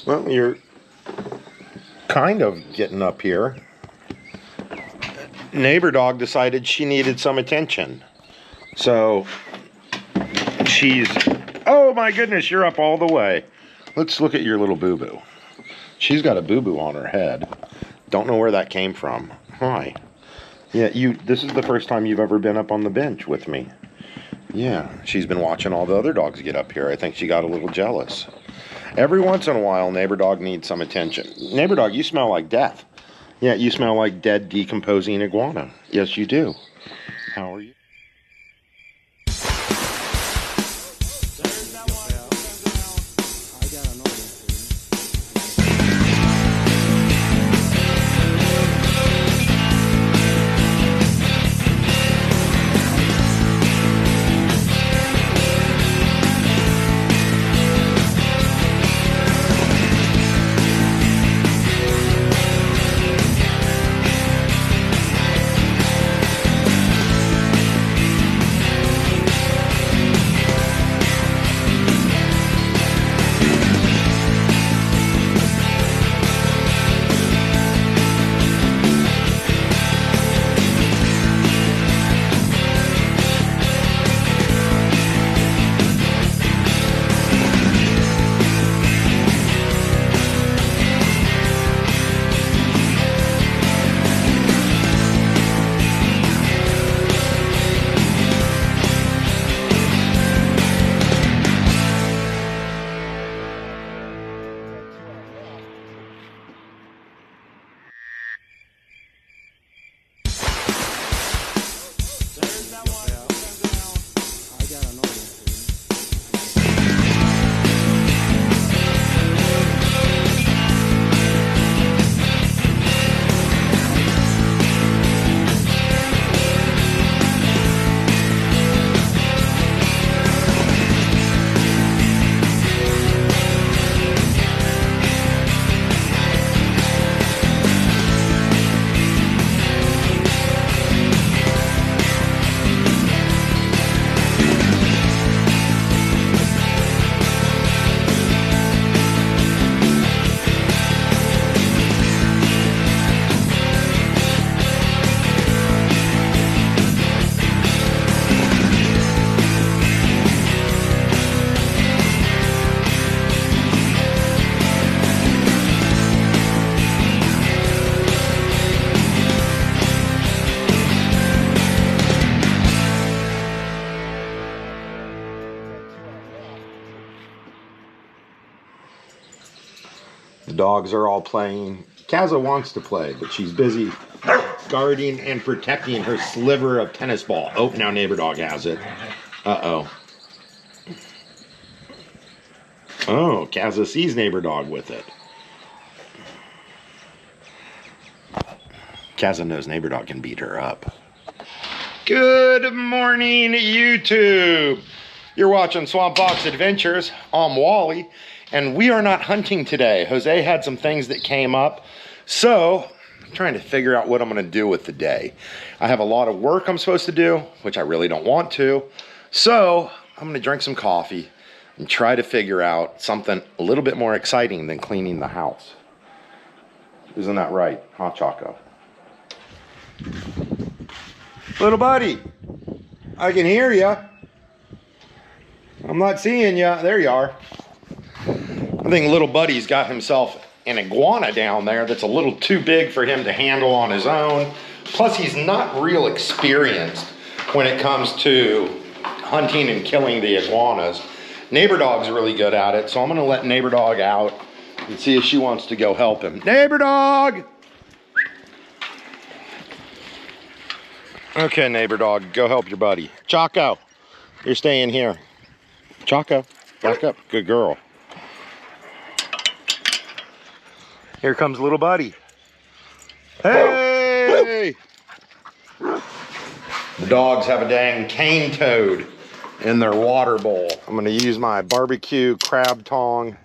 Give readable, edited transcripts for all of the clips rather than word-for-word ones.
Well, you're kind of getting up here. Neighbor dog decided she needed some attention. So she's, oh my goodness, you're up all the way. Let's look at your little boo-boo. She's got a boo-boo on her head. Don't know where that came from. Hi. Yeah, this is the first time you've ever been up on the bench with me. Yeah, she's been watching all the other dogs get up here. I think she got a little jealous. Every once in a while, neighbor dog needs some attention. Neighbor dog, you smell like death. Yeah, you smell like dead, decomposing iguana. Yes, you do. How are you? The dogs are all playing. Kaza wants to play, but she's busy guarding and protecting her sliver of tennis ball. Oh, now neighbor dog has it. Uh-oh. Oh, Kaza sees neighbor dog with it. Kaza knows neighbor dog can beat her up. Good morning, YouTube. You're watching Swamp Fox Adventures. I'm Wally. And we are not hunting today. Jose had some things that came up. So, I'm trying to figure out what I'm going to do with the day. I have a lot of work I'm supposed to do, which I really don't want to. So, I'm going to drink some coffee and try to figure out something a little bit more exciting than cleaning the house. Isn't that right, huh, Choco? Little buddy, I can hear you. I'm not seeing you. There you are. I think little buddy's got himself an iguana down there that's a little too big for him to handle on his own. Plus, he's not real experienced when it comes to hunting and killing the iguanas. Neighbor dog's really good at it, so I'm gonna let neighbor dog out and see if she wants to go help him. Neighbor dog! Okay, neighbor dog, go help your buddy. Choco, you're staying here. Choco, back up, good girl. Here comes little buddy. Hey! The dogs have a dang cane toad in their water bowl. I'm gonna use my barbecue crab tong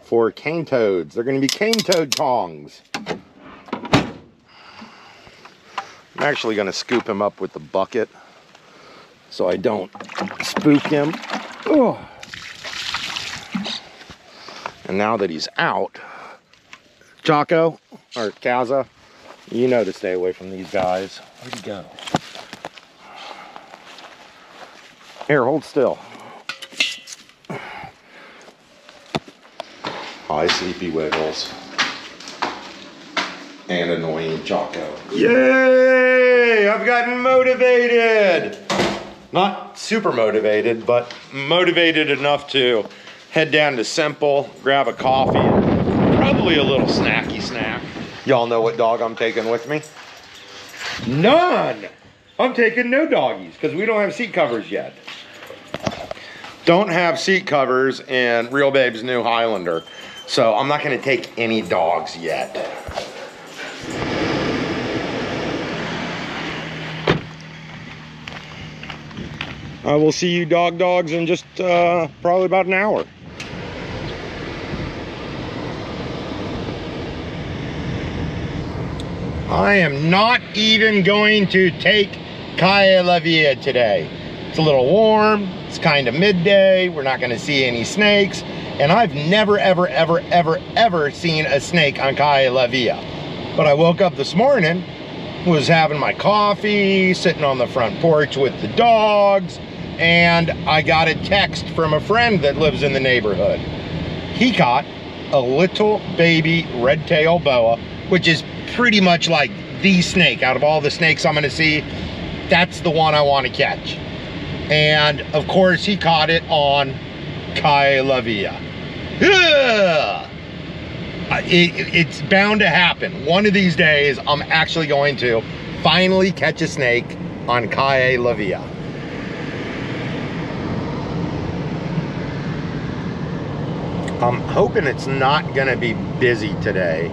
for cane toads. They're gonna be cane toad tongs. I'm actually gonna scoop him up with the bucket so I don't spook him. Oh. And now that he's out, Jocko, or Kaza, you know to stay away from these guys. Where'd he go? Here, hold still. Hi, Sleepy Wiggles. And annoying Jocko. Yay! I've gotten motivated! Not super motivated, but motivated enough to head down to Simple, grab a coffee, and probably a little snacky snack. Y'all know what dog I'm taking with me? None! I'm taking no doggies, because we don't have seat covers yet. Don't have seat covers in Real Babe's new Highlander, so I'm not going to take any dogs yet. I will see you dogs in just probably about an hour. I am not even going to take Calle La Via today. It's a little warm, it's kind of midday, we're not gonna see any snakes, and I've never, ever seen a snake on Calle La Via. But I woke up this morning, was having my coffee, sitting on the front porch with the dogs, and I got a text from a friend that lives in the neighborhood. He caught a little baby red-tailed boa, which is pretty much like the snake. Out of all the snakes I'm gonna see, that's the one I want to catch. And of course he caught it on Calle La Via. It's bound to happen. One of these days I'm actually going to finally catch a snake on Calle La Via. I'm hoping it's not gonna be busy today.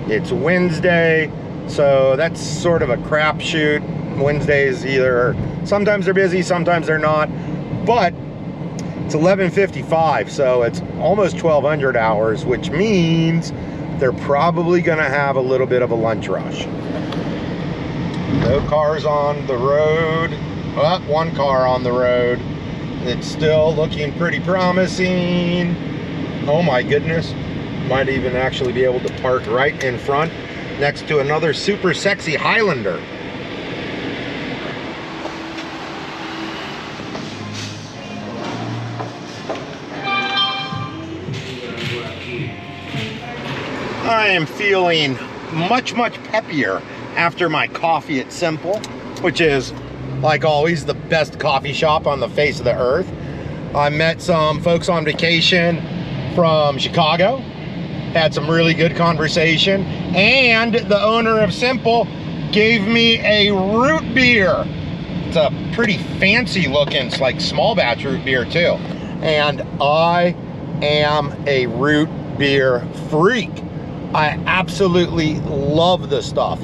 It's Wednesday, so that's sort of a crapshoot. Wednesdays either, sometimes they're busy, sometimes they're not, but it's 11:55, so it's almost 1200 hours, which means they're probably gonna have a little bit of a lunch rush. No cars on the road. Well, one car on the road. It's still looking pretty promising. Oh my goodness. Might even actually be able to park right in front next to another super sexy Highlander. I am feeling much peppier after my coffee at Simple, which is, like always, the best coffee shop on the face of the earth. I met some folks on vacation from Chicago, had some really good conversation, and the owner of Simple gave me a root beer. It's a pretty fancy looking, it's like small batch root beer too. And I am a root beer freak. I absolutely love this stuff.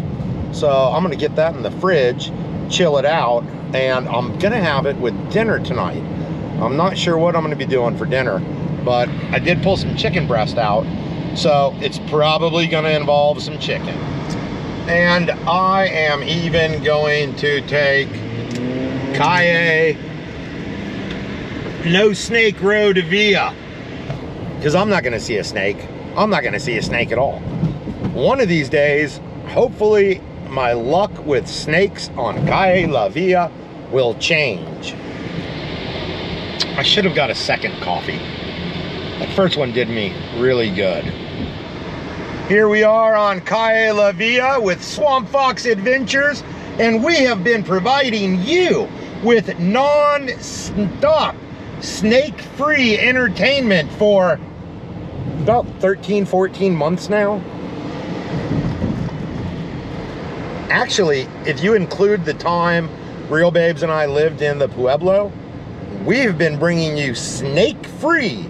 So I'm gonna get that in the fridge, chill it out, and I'm gonna have it with dinner tonight. I'm not sure what I'm gonna be doing for dinner, but I did pull some chicken breast out, so it's probably gonna involve some chicken. And I am even going to take Calle No Snake Road Via, because I'm not gonna see a snake. I'm not gonna see a snake at all. One of these days, hopefully my luck with snakes on Calle La Via will change. I should have got a second coffee. That first one did me really good. Here we are on Calle La Via with Swamp Fox Adventures, and we have been providing you with non-stop snake-free entertainment for about 13, 14 months now. Actually, if you include the time Real Babes and I lived in the Pueblo, we've been bringing you snake-free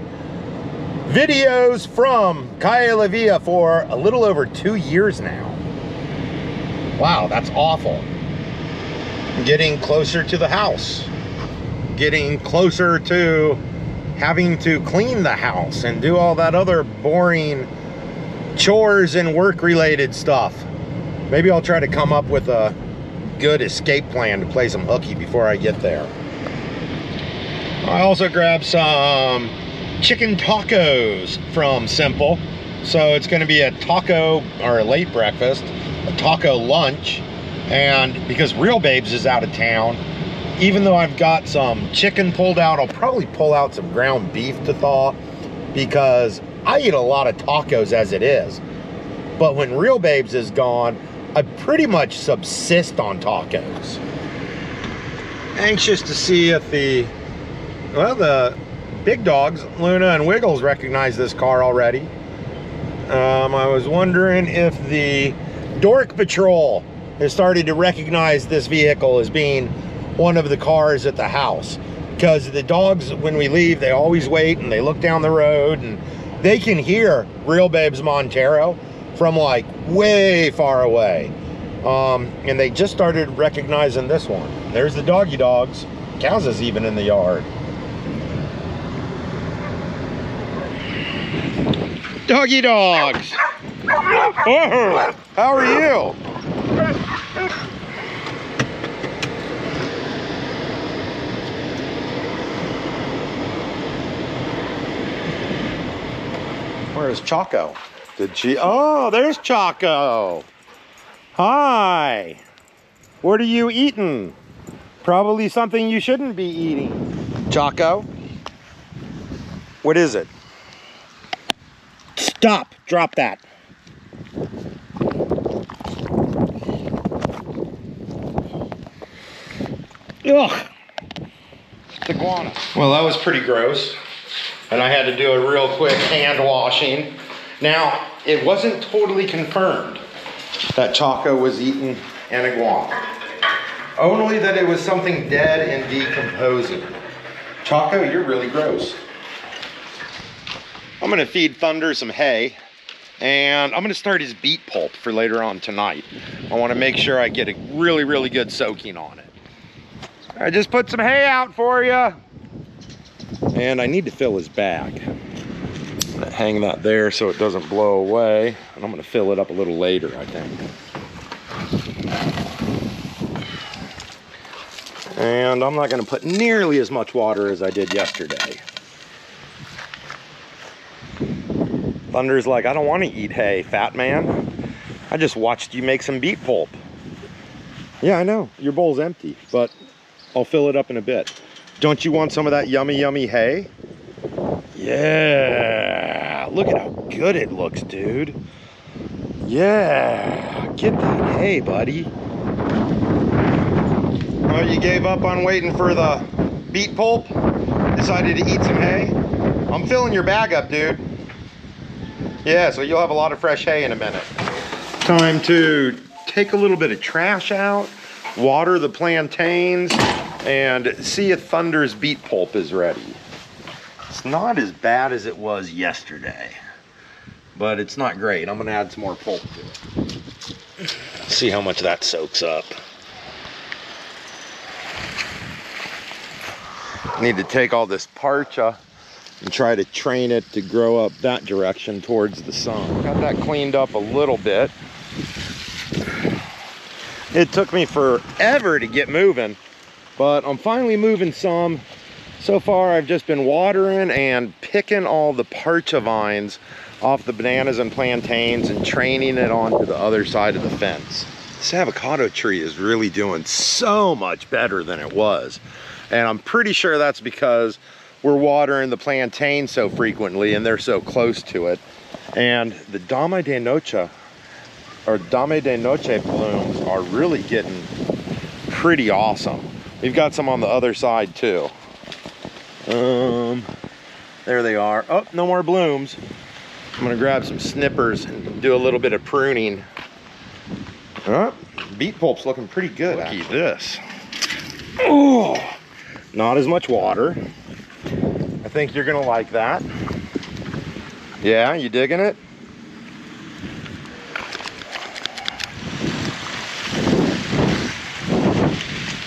videos from Calle La Via for a little over 2 years now. Wow, that's awful. Getting closer to the house. Getting closer to having to clean the house and do all that other boring chores and work-related stuff. Maybe I'll try to come up with a good escape plan to play some hooky before I get there. I also grabbed some chicken tacos from Simple. So it's going to be a taco or a late breakfast, a taco lunch, and because Real Babes is out of town, even though I've got some chicken pulled out, I'll probably pull out some ground beef to thaw, because I eat a lot of tacos as it is. But when Real Babes is gone, I pretty much subsist on tacos. Anxious to see if the big dogs, Luna and Wiggles, recognize this car already. I was wondering if the Dork Patrol has started to recognize this vehicle as being one of the cars at the house. Because the dogs, when we leave, they always wait and they look down the road and they can hear Real Babes Montero from like way far away. And they just started recognizing this one. There's the doggy dogs. Cows is even in the yard. Doggy dogs. Oh, how are you? Where's Choco? Did she? Oh, there's Choco. Hi. What are you eating? Probably something you shouldn't be eating. Choco? What is it? Stop. Drop that. Ugh. Iguana. Well, that was pretty gross. And I had to do a real quick hand washing. Now, it wasn't totally confirmed that Choco was eating an iguana. Only that it was something dead and decomposing. Choco, you're really gross. I'm gonna feed Thunder some hay, and I'm gonna start his beet pulp for later on tonight. I wanna make sure I get a really, really good soaking on it. I just put some hay out for you. And I need to fill his bag. I'm gonna hang that there so it doesn't blow away. And I'm gonna fill it up a little later, I think. And I'm not gonna put nearly as much water as I did yesterday. Thunder's like, I don't want to eat hay, fat man. I just watched you make some beet pulp. Yeah, I know, your bowl's empty, but I'll fill it up in a bit. Don't you want some of that yummy, yummy hay? Yeah, look at how good it looks, dude. Yeah, get that hay, buddy. Oh, you gave up on waiting for the beet pulp? Decided to eat some hay? I'm filling your bag up, dude. Yeah, so you'll have a lot of fresh hay in a minute. Time to take a little bit of trash out, water the plantains, and see if Thunder's beet pulp is ready. It's not as bad as it was yesterday, but it's not great. I'm gonna add some more pulp to it. See how much that soaks up. Need to take all this parcha and try to train it to grow up that direction towards the sun. Got that cleaned up a little bit. It took me forever to get moving, but I'm finally moving some. So far, I've just been watering and picking all the parcha vines off the bananas and plantains and training it onto the other side of the fence. This avocado tree is really doing so much better than it was. And I'm pretty sure that's because we're watering the plantain so frequently and they're so close to it. And the Dame de Noche, or Dame de Noche blooms are really getting pretty awesome. We've got some on the other side too. There they are. Oh, no more blooms. I'm gonna grab some snippers and do a little bit of pruning. Beet pulp's looking pretty good. Look at this. Oh, not as much water. I think you're gonna like that. Yeah, you digging it?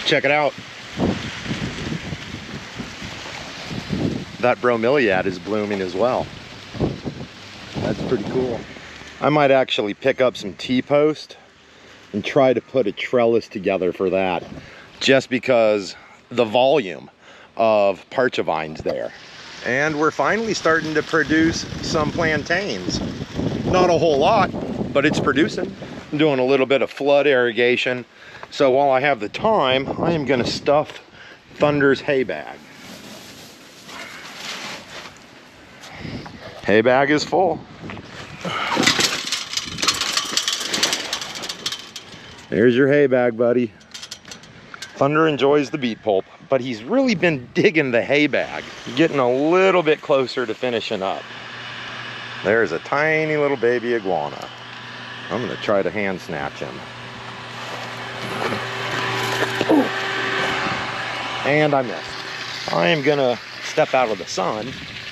Check it out. That bromeliad is blooming as well. That's pretty cool. I might actually pick up some T-post and try to put a trellis together for that, just because the volume of parcha vines there. And we're finally starting to produce some plantains. Not a whole lot, but it's producing. I'm doing a little bit of flood irrigation. So while I have the time, I am gonna stuff Thunder's hay bag. Hay bag is full. There's your hay bag, buddy. Thunder enjoys the beet pulp, but he's really been digging the hay bag, getting a little bit closer to finishing up. There's a tiny little baby iguana. I'm gonna try to hand snatch him. And I missed. I am gonna step out of the sun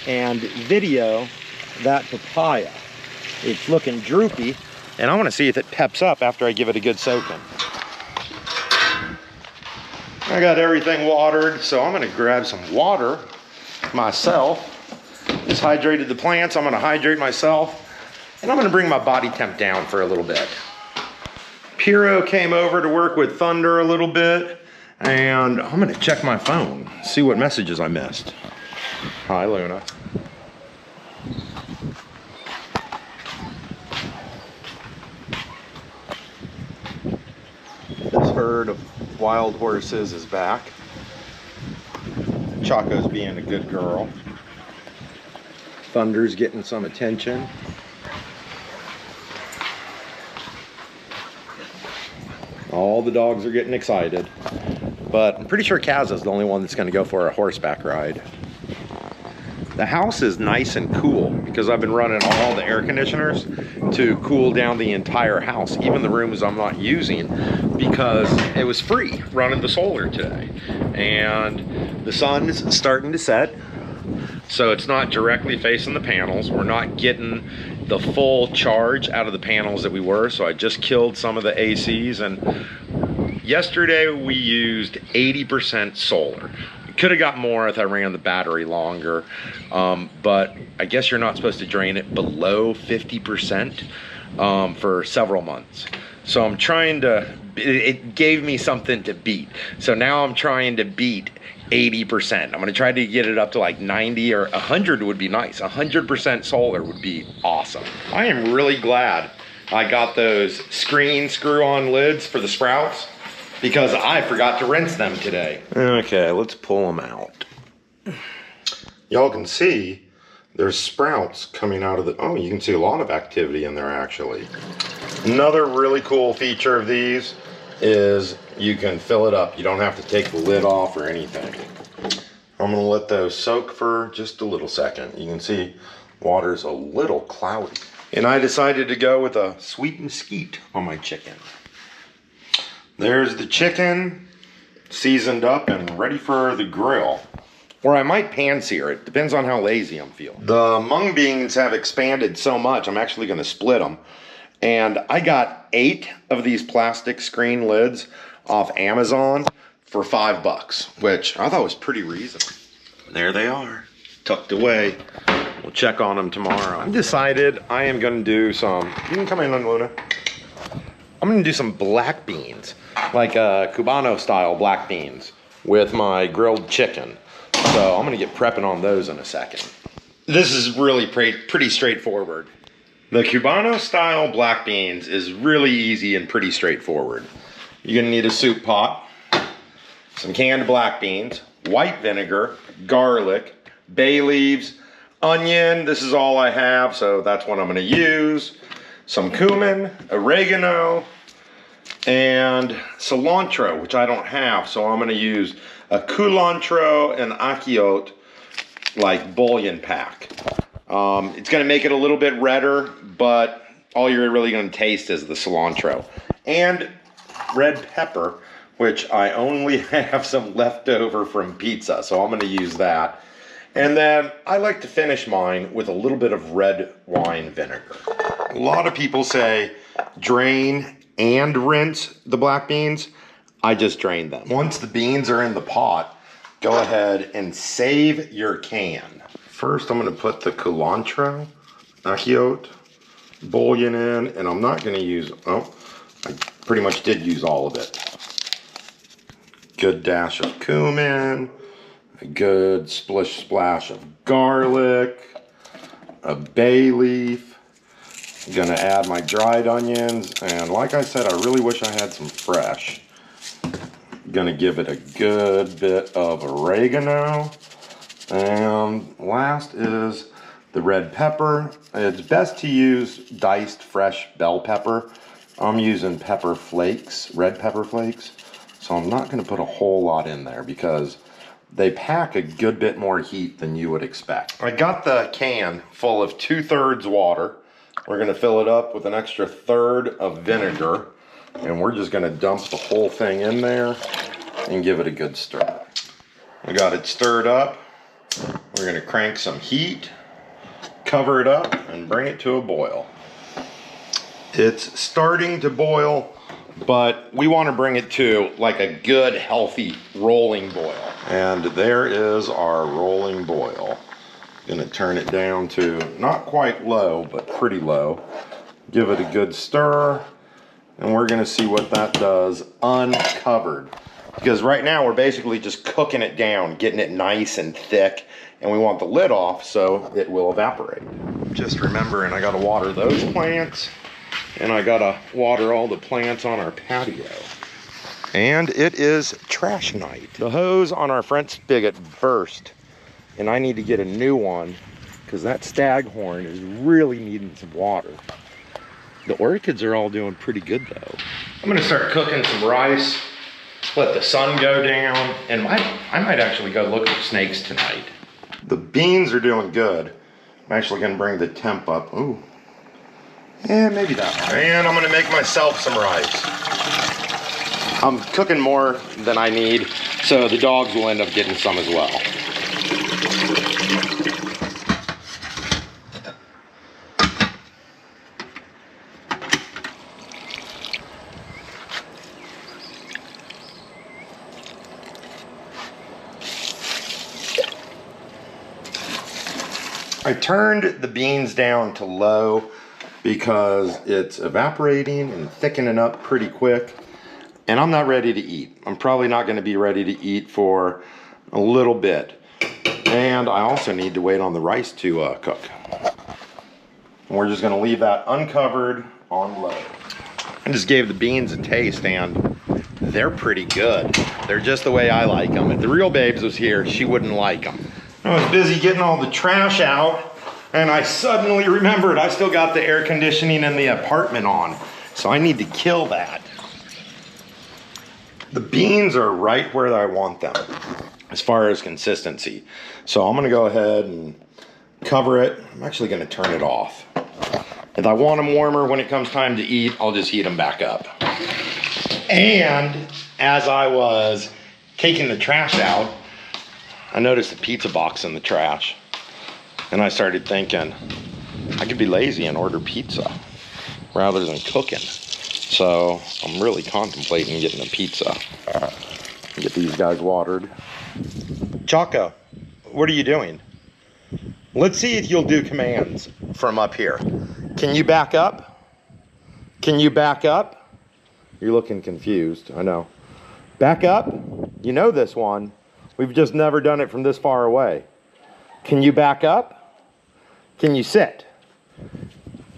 and video that papaya. It's looking droopy, and I wanna see if it peps up after I give it a good soaking. I got everything watered, so I'm gonna grab some water myself. Just hydrated the plants, I'm gonna hydrate myself, and I'm gonna bring my body temp down for a little bit. Piero came over to work with Thunder a little bit, and I'm gonna check my phone, see what messages I missed. Hi, Luna. This herd of wild horses is back. Choco's being a good girl. Thunder's getting some attention. All the dogs are getting excited, but I'm pretty sure Kaza's the only one that's gonna go for a horseback ride. The house is nice and cool because I've been running all the air conditioners to cool down the entire house, even the rooms I'm not using, because it was free running the solar today. And the sun is starting to set, so it's not directly facing the panels. We're not getting the full charge out of the panels that we were, so I just killed some of the ACs, and yesterday we used 80% solar. Could have got more if I ran the battery longer, but I guess you're not supposed to drain it below 50% for several months. So I'm trying to, it gave me something to beat. So now I'm trying to beat 80%. I'm gonna try to get it up to like 90 or 100 would be nice. 100% solar would be awesome. I am really glad I got those screen screw-on lids for the sprouts, because I forgot to rinse them today. Okay, let's pull them out. Y'all can see there's sprouts coming out of the, oh, you can see a lot of activity in there actually. Another really cool feature of these is you can fill it up. You don't have to take the lid off or anything. I'm gonna let those soak for just a little second. You can see water's a little cloudy. And I decided to go with a sweet and skeet on my chicken. There's the chicken, seasoned up and ready for the grill. Or I might pan sear it, depends on how lazy I'm feeling. The mung beans have expanded so much, I'm actually gonna split them. And I got 8 of these plastic screen lids off Amazon for $5, which I thought was pretty reasonable. There they are, tucked away. We'll check on them tomorrow. I've decided I am gonna do some, you can come in, Luna. I'm gonna do some black beans, like Cubano-style black beans with my grilled chicken. So I'm gonna get prepping on those in a second. This is really pretty straightforward. The Cubano-style black beans is really easy and pretty straightforward. You're gonna need a soup pot, some canned black beans, white vinegar, garlic, bay leaves, onion. This is all I have, so that's what I'm gonna use. Some cumin, oregano, and cilantro, which I don't have, so I'm gonna use a culantro and achiote like bouillon pack. It's gonna make it a little bit redder, but all you're really gonna taste is the cilantro. And red pepper, which I only have some left over from pizza, so I'm gonna use that. And then I like to finish mine with a little bit of red wine vinegar. A lot of people say drain and rinse the black beans. I just drain them. Once the beans are in the pot, go ahead and save your can. First, I'm gonna put the culantro, achiote, bouillon in, and I'm not gonna use, oh, I pretty much did use all of it. Good dash of cumin, a good splash of garlic, a bay leaf. I'm gonna add my dried onions, and like I said, I really wish I had some fresh. Gonna give it a good bit of oregano, and last is the red pepper. It's best to use diced fresh bell pepper. I'm using pepper flakes, red pepper flakes, so I'm not gonna put a whole lot in there because they pack a good bit more heat than you would expect. I got the can full of 2/3 water. We're gonna fill it up with an extra 1/3 of vinegar, and we're just gonna dump the whole thing in there and give it a good stir. We got it stirred up. We're gonna crank some heat, cover it up, and bring it to a boil. It's starting to boil, but we want to bring it to like a good, healthy rolling boil. And there is our rolling boil. Gonna turn it down to not quite low, but pretty low. Give it a good stir, and we're gonna see what that does uncovered. Because right now we're basically just cooking it down, getting it nice and thick, and we want the lid off so it will evaporate. Just remembering I gotta water those plants, and I gotta water all the plants on our patio. And it is trash night. The hose on our front spigot burst, and I need to get a new one because that staghorn is really needing some water. The orchids are all doing pretty good though. I'm gonna start cooking some rice, let the sun go down, and I might actually go look for snakes tonight. The beans are doing good. I'm actually gonna bring the temp up. Ooh. Yeah, maybe that one. And I'm gonna make myself some rice. I'm cooking more than I need, so the dogs will end up getting some as well. I turned the beans down to low because it's evaporating and thickening up pretty quick, and I'm not ready to eat. I'm probably not going to be ready to eat for a little bit, and I also need to wait on the rice to cook. And we're just going to leave that uncovered on low. I just gave the beans a taste, and they're pretty good. They're just the way I like them. If the real Babes was here, she wouldn't like them. I was busy getting all the trash out, and I suddenly remembered I still got the air conditioning in the apartment on, so I need to kill that. The beans are right where I want them as far as consistency. So I'm gonna go ahead and cover it. I'm actually gonna turn it off. If I want them warmer when it comes time to eat, I'll just heat them back up. And as I was taking the trash out, I noticed a pizza box in the trash, and I started thinking I could be lazy and order pizza rather than cooking. So I'm really contemplating getting a pizza. Get these guys watered. Chaco, what are you doing? Let's see if you'll do commands from up here. Can you back up? Can you back up? You're looking confused, I know. Back up? You know this one. We've just never done it from this far away. Can you back up? Can you sit?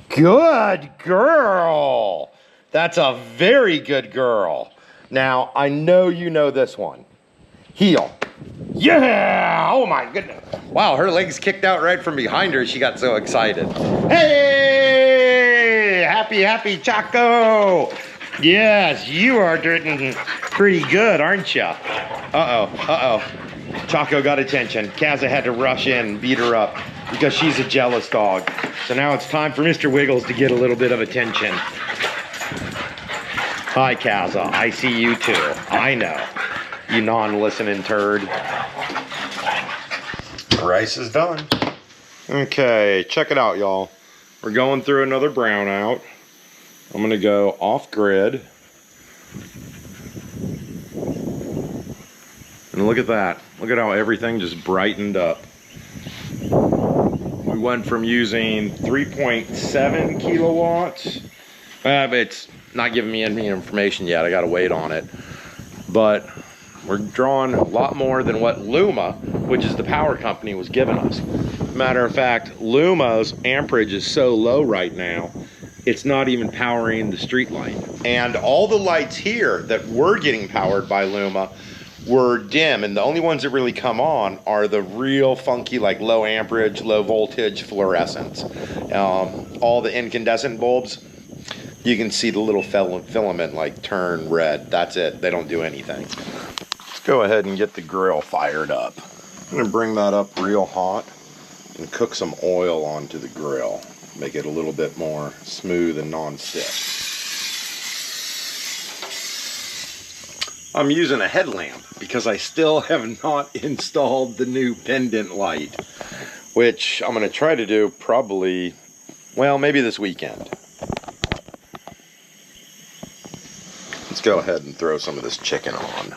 Good girl. That's a very good girl. Now, I know you know this one. Heel. Yeah! Oh my goodness. Wow, her legs kicked out right from behind her. She got so excited. Hey! Happy Chaco! Yes, you are doing pretty good, aren't you? Uh-oh. Chaco got attention. Kaza had to rush in and beat her up because she's a jealous dog. So now it's time for Mr. Wiggles to get a little bit of attention. Hi, Kaza. I see you too. I know. You non-listening turd. The rice is done. Okay, check it out, y'all. We're going through another brownout. I'm gonna go off grid. And look at that. Look at how everything just brightened up. We went from using 3.7 kilowatts. It's not giving me any information yet. I gotta wait on it. But We're drawing a lot more than what Luma, which is the power company, was giving us. Matter of fact, Luma's amperage is so low right now, it's not even powering the street light. And all the lights here that were getting powered by Luma were dim, and the only ones that really come on are the real funky, like low amperage, low voltage fluorescents. All the incandescent bulbs, you can see the little filament like turn red. That's it, they don't do anything. Let's go ahead and get the grill fired up. I'm gonna bring that up real hot and cook some oil onto the grill. Make it a little bit more smooth and non-stick. I'm using a headlamp because I still have not installed the new pendant light, which I'm going to try to do probably, well, maybe this weekend. Let's go ahead and throw some of this chicken on.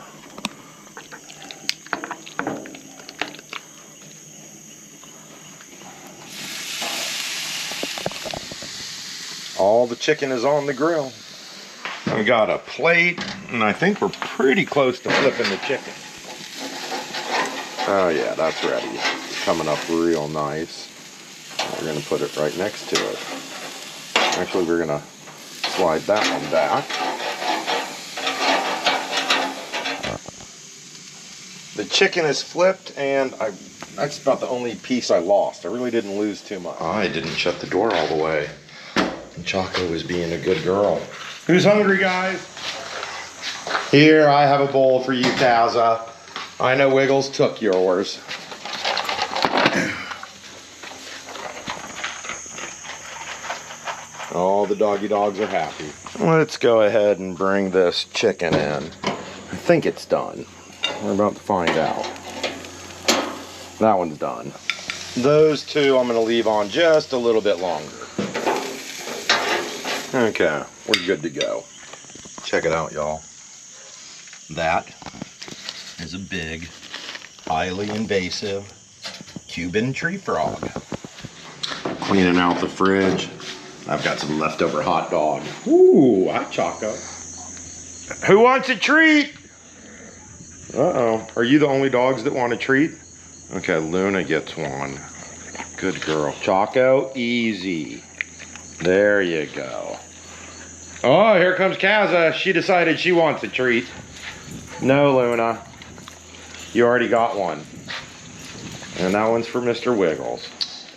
All the chicken is on the grill. I've got a plate, and I think we're pretty close to flipping the chicken. Oh yeah, that's ready. Coming up real nice. We're gonna put it right next to it. Actually, we're gonna slide that one back. The chicken is flipped, and that's about the only piece I lost. I really didn't lose too much. I didn't shut the door all the way. Choco was being a good girl. Who's hungry, guys? Here, I have a bowl for you, Kaza. I know Wiggles took yours. All the doggy dogs are happy. Let's go ahead and bring this chicken in. I think it's done. We're about to find out. That one's done. Those two I'm gonna leave on just a little bit longer. Okay, we're good to go. Check it out, y'all. That is a big, highly invasive Cuban tree frog. Cleaning out the fridge. I've got some leftover hot dog. Ooh, hi, Choco. Who wants a treat? Uh-oh. Are you the only dogs that want a treat? Okay, Luna gets one. Good girl. Choco, easy. There you go. Oh, here comes Kaza. She decided she wants a treat. No, Luna. You already got one. And that one's for Mr. Wiggles.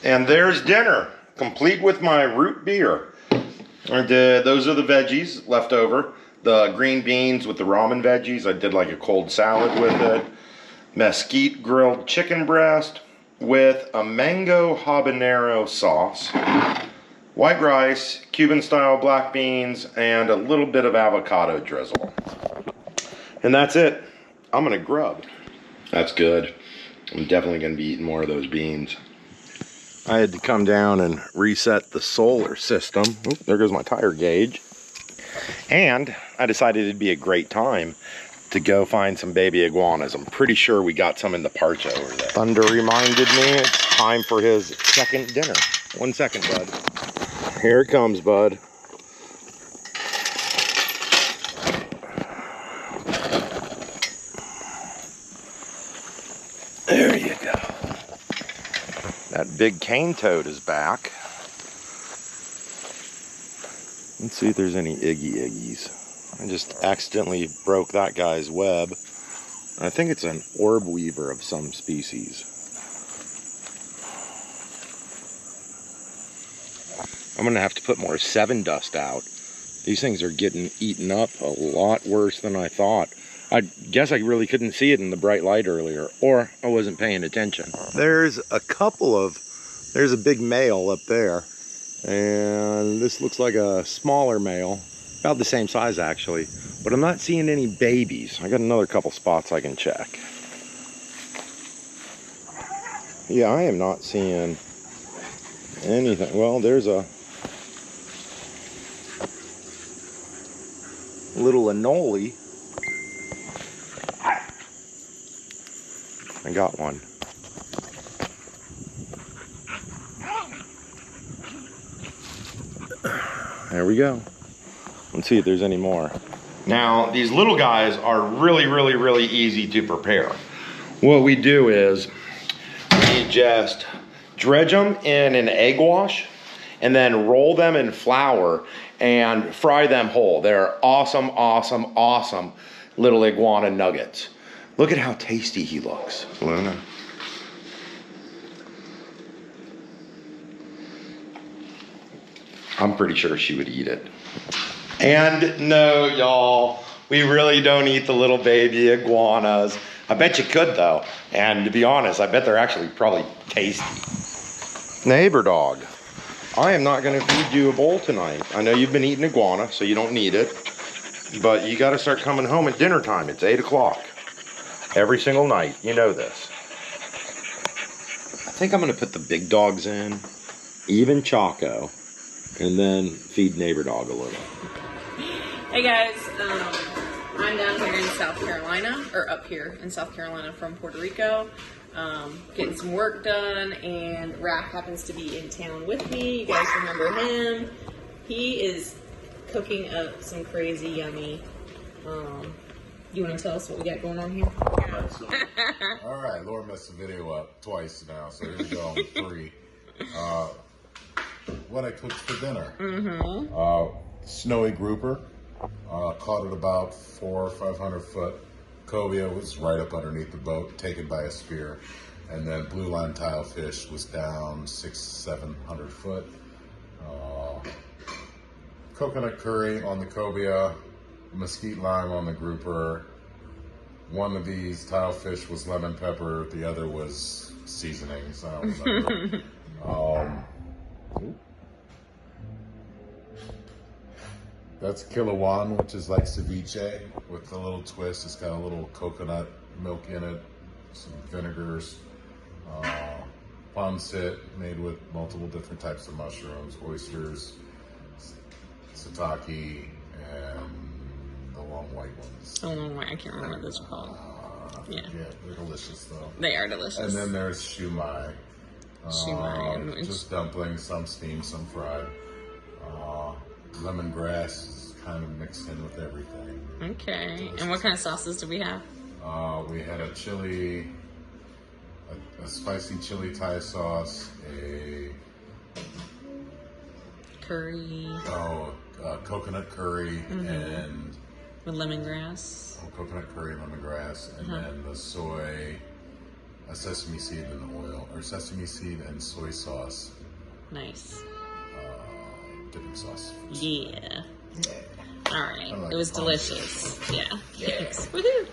And there's dinner, complete with my root beer. And those are the veggies left over. The green beans with the ramen veggies. I did like a cold salad with it. Mesquite grilled chicken breast with a mango habanero sauce. White rice, Cuban-style black beans, and a little bit of avocado drizzle. And that's it. I'm gonna grub. That's good. I'm definitely gonna be eating more of those beans. I had to come down and reset the solar system. Oop, there goes my tire gauge. And I decided it'd be a great time to go find some baby iguanas. I'm pretty sure we got some in the parch over there. Thunder reminded me it's time for his second dinner. 1 second, bud. Here it comes, bud. There you go. That big cane toad is back. Let's see if there's any iggies. I just accidentally broke that guy's web. I think it's an orb weaver of some species. I'm gonna have to put more 7 dust out. These things are getting eaten up a lot worse than I thought. I guess I really couldn't see it in the bright light earlier, or I wasn't paying attention. There's a big male up there, and this looks like a smaller male, about the same size actually, but I'm not seeing any babies. I got another couple spots I can check. Yeah, I am not seeing anything. Well, there's a little anole. I got one. There we go. Let's see if there's any more. Now, these little guys are really, really, really easy to prepare. What we do is we just dredge them in an egg wash and then roll them in flour and fry them whole. They're awesome, awesome, awesome little iguana nuggets. Look at how tasty he looks, Luna. I'm pretty sure she would eat it. And no, y'all, we really don't eat the little baby iguanas. I bet you could though. And to be honest, I bet they're actually probably tasty. Neighbor dog, I am not gonna feed you a bowl tonight. I know you've been eating iguana, so you don't need it. But you gotta start coming home at dinner time. It's 8 o'clock. Every single night, you know this. I think I'm gonna put the big dogs in, even Choco, and then feed neighbor dog a little. Hey guys, I'm down here in South Carolina, or up here in South Carolina from Puerto Rico, getting some work done, and Raph happens to be in town with me. You guys remember him. He is cooking up some crazy yummy. You want to tell us what we got going on here? All right, Laura messed the video up twice now, so here we go on 3. What I cooked for dinner. Snowy grouper. Caught at about 400 or 500 foot. Cobia was right up underneath the boat, taken by a spear. And then blue line tile fish was down 600-700 foot. Coconut curry on the cobia, mesquite lime on the grouper. One of these tile fish was lemon pepper, the other was seasonings. I don't remember. That's kilowan, which is like ceviche with a little twist. It's got a little coconut milk in it, some vinegars. Pancit made with multiple different types of mushrooms, oysters, shiitake, and the long white ones. The long white, I can't remember what those are called. Yeah, they're delicious though. They are delicious. And then there's shumai. Shumai. Just dumplings, some steamed, some fried. Lemongrass is kind of mixed in with everything. Okay. Delicious. And what kind of sauces do we have? We had a chili, a spicy chili Thai sauce, a curry. Coconut curry, and with lemongrass. Coconut curry, lemongrass, and then the soy, a sesame seed and oil, or sesame seed and soy sauce. Nice. Dipping sauce. Yeah. All right. Like it was delicious. Yeah. Thanks.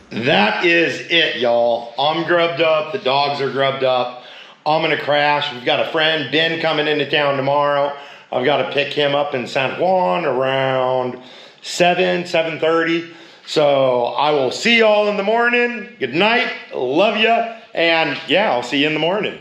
That is it, y'all. I'm grubbed up. The dogs are grubbed up. I'm going to crash. We've got a friend, Ben, coming into town tomorrow. I've got to pick him up in San Juan around 7:30. So I will see y'all in the morning. Good night. Love ya. And yeah, I'll see you in the morning.